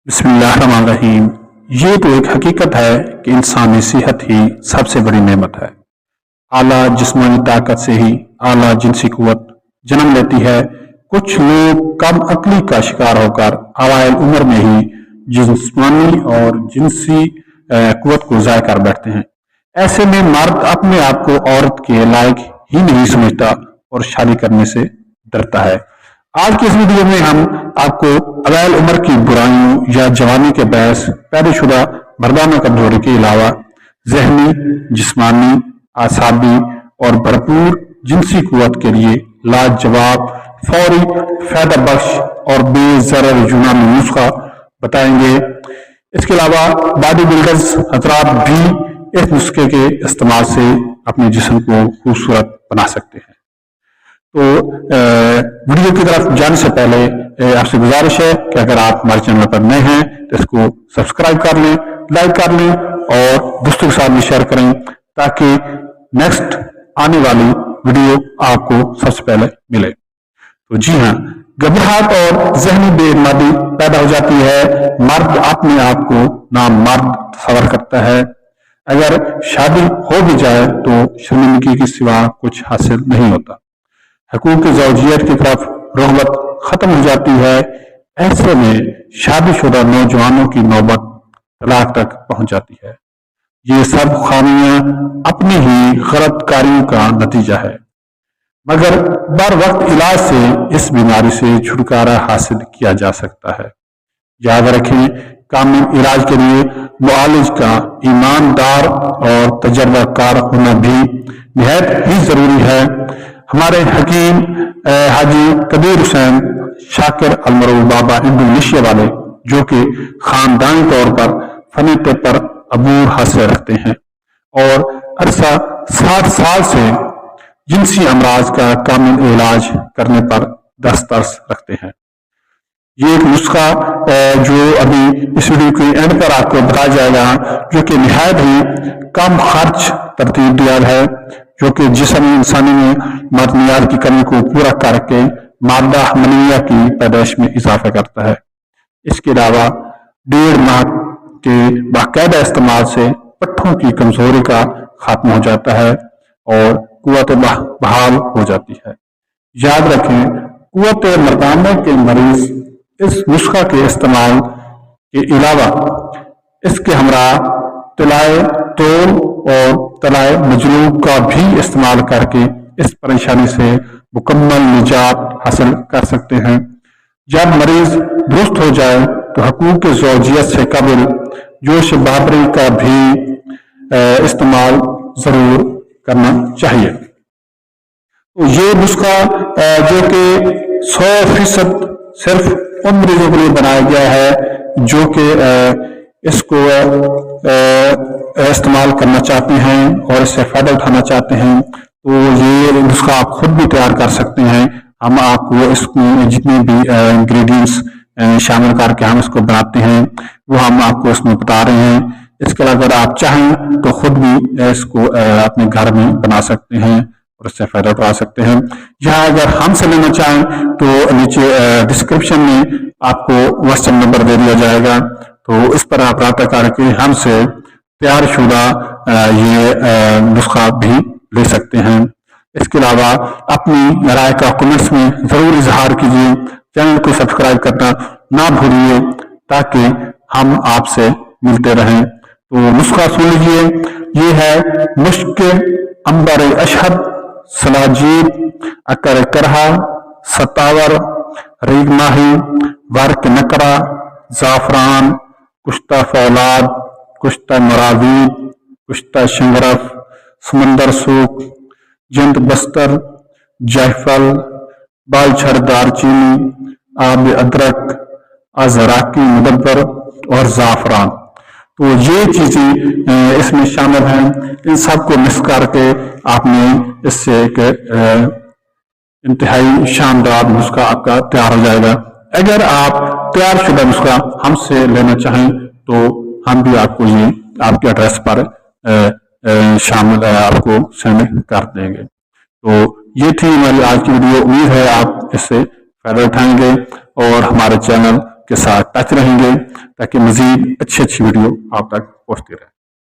बिस्मिल्लाहिर्रहमानिर्रहीम। ये तो एक हकीकत है कि इंसानी सेहत ही सबसे बड़ी नेमत है। आला जिस्मानी ताकत से ही आला जिनसी कुव्वत जन्म लेती है। कुछ लोग कम अक्ली का शिकार होकर अवाइल उम्र में ही जिस्मानी और जिनसी कुव्वत को ज़ाय कर बैठते हैं। ऐसे में मर्द अपने आप को औरत के लायक ही नहीं समझता और शादी करने से डरता है। आज की इस वीडियो में हम आपको अवाइल उम्र की बुराइयों या जवानी के बहस पैदाशुदा मर्दाना कमजोरी के अलावा जहनी, जिस्मानी, आसाबी और भरपूर जिनसी कुव्वत के लिए लाजवाब, फौरी, फायदा बख्श और बेज़रर यूनानी नुस्खा बताएंगे। इसके अलावा बॉडी बिल्डर्स हजरात भी इस नुस्खे के इस्तेमाल से अपने जिस्म को खूबसूरत बना सकते हैं। तो वीडियो की तरफ जाने से पहले आपसे गुजारिश है कि अगर आप हमारे चैनल पर नए हैं तो इसको सब्सक्राइब कर लें, लाइक कर लें और दोस्तों के साथ भी शेयर करें ताकि नेक्स्ट आने वाली वीडियो आपको सबसे पहले मिले। तो जी हाँ, घबराहट और जहनी बेइमानी पैदा हो जाती है। मर्द अपने आप को नामर्द तस्वर करता है। अगर शादी हो भी जाए तो शर्मिंदगी के सिवा कुछ हासिल नहीं होता। हकूक ज़ौजियत की तरफ रग़बत खत्म हो जाती है। ऐसे में शादीशुदा नौजवानों की नौबत तलाक तक पहुंच जाती है। ये सब खामियां अपनी ही गलत कारियों का नतीजा है, मगर बर वक्त इलाज से इस बीमारी से छुटकारा हासिल किया जा सकता है। याद रखें, कामिल इलाज के लिए मुआलिज का ईमानदार और तजर्बाकार होना भी निहायत ही जरूरी है। हमारे हकीम हाजी कबीर हुसैन शाकिर अलमरूफ बाबा इंडोनेशिया वाले, जो कि खानदानी तौर पर फनी तिब पर अबूर हासिल रखते हैं और अरसा 60 साल से जिनसी अमराज का कामिल इलाज करने पर दस्तरस रखते हैं। ये एक नुस्खा जो अभी इस वीडियो के एंड पर आपको बताया जाएगा, जो कि निहायत ही कम खर्च तरतीब दिया है, जो कि जिस्म इंसानी में मदनियात की कमी को पूरा करके मादा हमलिया की पैदाइश में इजाफा करता है। इसके अलावा 1.5 माह के बाकायदा इस्तेमाल से पट्ठों की कमजोरी का खात्मा हो जाता है और कुव्वत बहाल हो जाती है। याद रखें, कुव्वत मर्दाना के मरीज इस नुस्खा के इस्तेमाल के अलावा इसके हमरा तलाए तोल और तलाए मजलूब का भी इस्तेमाल करके इस परेशानी से मुकम्मल निजात हासिल कर सकते हैं। जब मरीज दुरुस्त हो जाए तो हकूक ज़ौजियत से कबल जोश बाबरी का भी इस्तेमाल जरूर करना चाहिए। तो ये नुस्खा जो कि 100% सिर्फ उन मरीजों के लिए बनाया गया है जो कि इसको इस्तेमाल करना चाहते हैं और इससे फायदा उठाना चाहते हैं। तो ये नुस्खा आप खुद भी तैयार कर सकते हैं। हम आपको इसमें जितने भी इंग्रेडिएंट्स शामिल करके हम इसको बनाते हैं वो हम आपको इसमें बता रहे हैं। इसके अलावा अगर आप चाहें तो खुद भी इसको अपने घर में बना सकते हैं और इससे फायदा उठा सकते हैं। यहाँ अगर हमसे लेना चाहें तो नीचे डिस्क्रिप्शन में आपको व्हाट्सएप नंबर दे दिया जाएगा, तो इस पर आप राब्ता करके हमसे तैयार शुदा ये नुस्खा भी ले सकते हैं। इसके अलावा अपनी राय का कमेंट्स में जरूर इजहार कीजिए। चैनल को सब्सक्राइब करना ना भूलिए ताकि हम आपसे मिलते रहें। तो नुस्खा सुन लीजिए। ये है मुश्क अंबर अशहद, सलाजीब, अकर करहा, सतावर, रीग माही, वर्क नकरा, जाफरान, कुश्ता फौलाद, कुश्ता मरावीद, कुश्ता शंगरफ, समंदर सूख, जिंद बस्तर, जायफल, बालछड़ दारचीनी, आब अदरक, अजराकी मुदब्बर और जाफरान। तो ये चीजें इसमें शामिल हैं। इन सबको मिक्स करके आपने इससे एक इंतहाई शानदार नुस्खा आपका तैयार हो जाएगा। अगर आप तैयार शुदा नुस्खा हमसे लेना चाहें तो हम भी आपको ये आपके एड्रेस पर शामिल आपको सेंड कर देंगे। तो ये थी हमारी आज की वीडियो। उम्मीद है आप इससे फायदा उठाएंगे और हमारे चैनल के साथ टच रहेंगे ताकि मजीद अच्छी अच्छी वीडियो आप तक पहुंचती रहे।